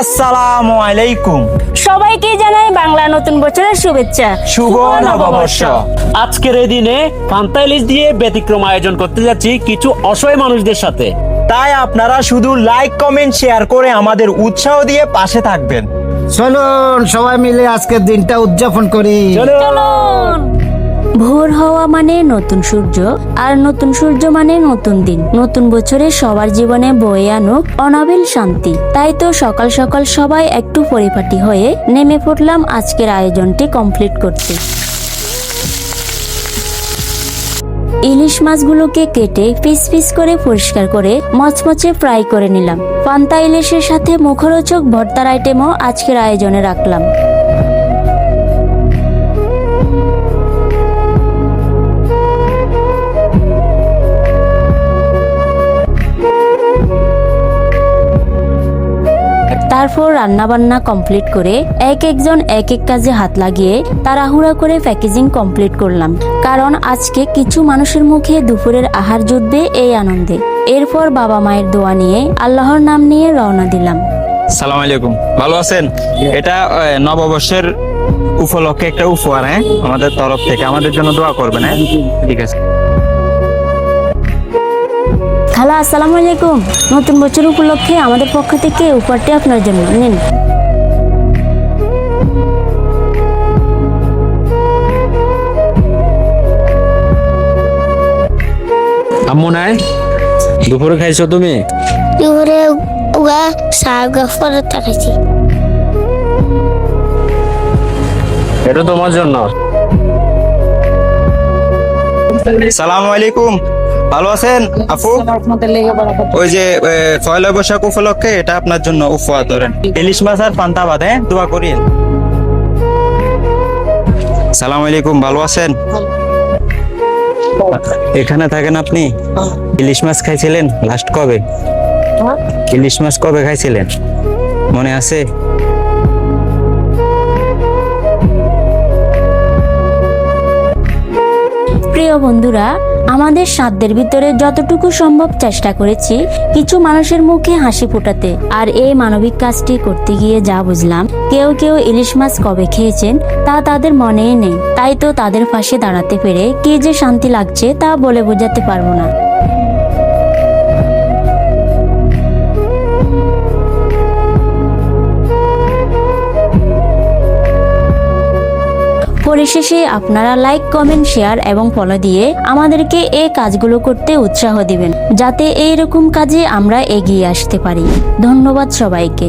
আসসালামু আলাইকুম। সবাইকে জানাই বাংলা নতুন বছরের শুভেচ্ছা। শুভ নববর্ষ। আজকের এই দিনে পান্তা ইলিশ দিয়ে ব্যতিক্রম আয়োজন করতে যাচ্ছি কিছু অসহায় মানুষদের সাথে। তাই আপনারা শুধু লাইক কমেন্ট শেয়ার করে আমাদের উৎসাহ দিয়ে পাশে থাকবেন। চলুন সবাই মিলে আজকের দিনটা উদযাপন করি। চলুন। ভোর হওয়া মানে নতুন সূর্য, আর নতুন সূর্য মানে নতুন দিন। নতুন বছরে সবার জীবনে বয়ে আনুক অনাবিল শান্তি। তাই তো সকাল সকাল সবাই একটু পরিপাটি হয়ে নেমে পড়লাম আজকের আয়োজনটি কমপ্লিট করতে। ইলিশ মাছগুলোকে কেটে পিস পিস করে পরিষ্কার করে মচমচে ফ্রাই করে নিলাম। পান্তা ইলিশের সাথে মুখরোচক ভর্তার আইটেমও আজকের আয়োজনে রাখলাম। তারপর রান্নাবান্না কমপ্লিট করে এক একজন এক এক কাজে হাত লাগিয়ে তাড়াহুড়া করে প্যাকেজিং কমপ্লিট করলাম, কারণ আজকে কিছু মানুষের মুখে দুপুরের আহার জুটবে এই আনন্দে। এরপর বাবা মায়ের দোয়া নিয়ে আল্লাহর নাম নিয়ে রওনা দিলাম। সালাম আলাইকুম, ভালো আছেন? এটা নববর্ষের উপলক্ষে একটা উপহার, হ্যাঁ, আমাদের তরফ থেকে। আমাদের জন্য দোয়া করবেন, হ্যাঁ? ঠিক আছে। খালা আসসালামু আলাইকুম। নতুন বছর উপলক্ষে আমাদের পক্ষ থেকে উপহারটি আপনার জন্য নিন। আম্মু নাই, দুপুরে খাইছো তুমি? দুপুরে ওয়া শাক পরে খাইছি। এটা তোমার জন্য। সালামু আলাইকুম, ভালো আছেন আপু? ওই যে পয়লা বৈশাখ উপলক্ষে এটা আপনার জন্য উপহার, ধরেন ইলিশ মাছ আর পান্তা ভাত, হ্যাঁ, দোয়া করিয়েন। সালাম আলাইকুম, ভালো আছেন? এখানে থাকেন আপনি? ইলিশ মাছ খাইছিলেন লাস্ট কবে? ইলিশ মাছ কবে খাইছিলেন, মনে আছে? প্রিয় বন্ধুরা, আমাদের সাধ্যের ভিতরে যতটুকু সম্ভব চেষ্টা করেছি কিছু মানুষের মুখে হাসি ফোটাতে। আর এই মানবিক কাজটি করতে গিয়ে যা বুঝলাম, কেউ কেউ ইলিশ মাছ কবে খেয়েছেন তা তাদের মনেই নেই। তাই তো তাদের পাশে দাঁড়াতে পেরে কি যে শান্তি লাগছে তা বলে বোঝাতে পারবো না। পরিশেষে আপনারা লাইক কমেন্ট শেয়ার এবং ফলো দিয়ে আমাদেরকে এই কাজগুলো করতে উৎসাহ দিবেন, যাতে এইরকম কাজে আমরা এগিয়ে আসতে পারি। ধন্যবাদ সবাইকে।